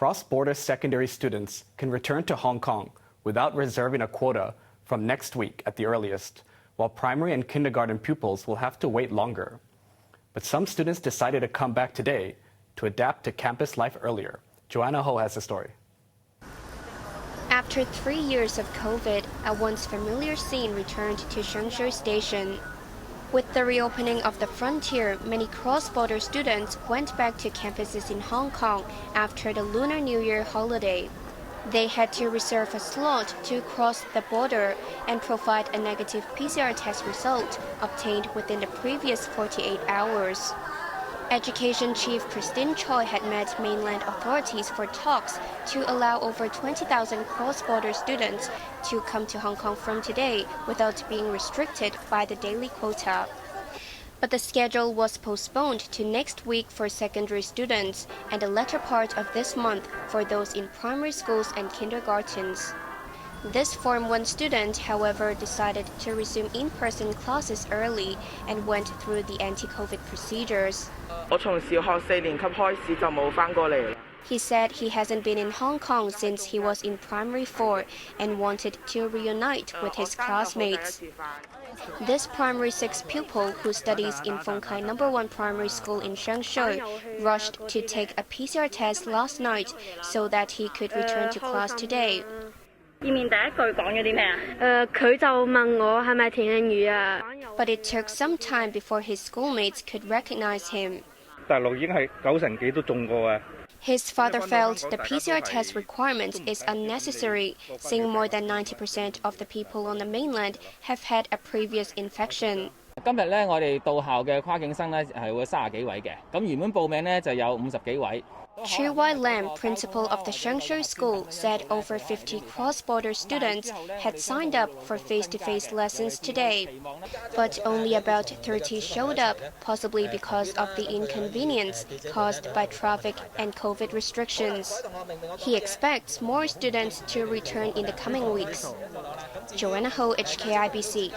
cross-border secondary students can return to Hong Kong without reserving a quota from next week at the earliest, while primary and kindergarten pupils will have to wait longer. But some students decided to come back today to adapt to campus life earlier. Joanna Ho has the story. After 3 years of COVID, a once familiar scene returned to Shengshui Station. With the reopening of the frontier, many cross-border students went back to campuses in Hong Kong after the Lunar New Year holiday. They had to reserve a slot to cross the border and provide a negative PCR test result obtained within the previous 48 hours. Education Chief Christine Choi had met mainland authorities for talks to allow over 20,000 cross-border students to come to Hong Kong from today without being restricted by the daily quota. But the schedule was postponed to next week for secondary students and the latter part of this month for those in primary schools and kindergartens. This Form 1 student, however, decided to resume in-person classes early and went through the anti-COVID procedures. He said he hasn't been in Hong Kong since he was in primary 4 and wanted to reunite with his classmates. This primary 6 pupil, who studies in Fung Kai No. 1 Primary School in Shengshui, rushed to take a PCR test last night so that he could return to class today. But it took some time before his schoolmates could recognize him. His father felt the PCR test requirement is unnecessary, saying more than 90% of the people on the mainland have had a previous infection. Chu Wai Lam, principal of the Shengshui School, said over 50 cross-border students had signed up for face-to-face lessons today. But only about 30 showed up, possibly because of the inconvenience caused by traffic and COVID restrictions. He expects more students to return in the coming weeks. Joanna Ho, HKIBC.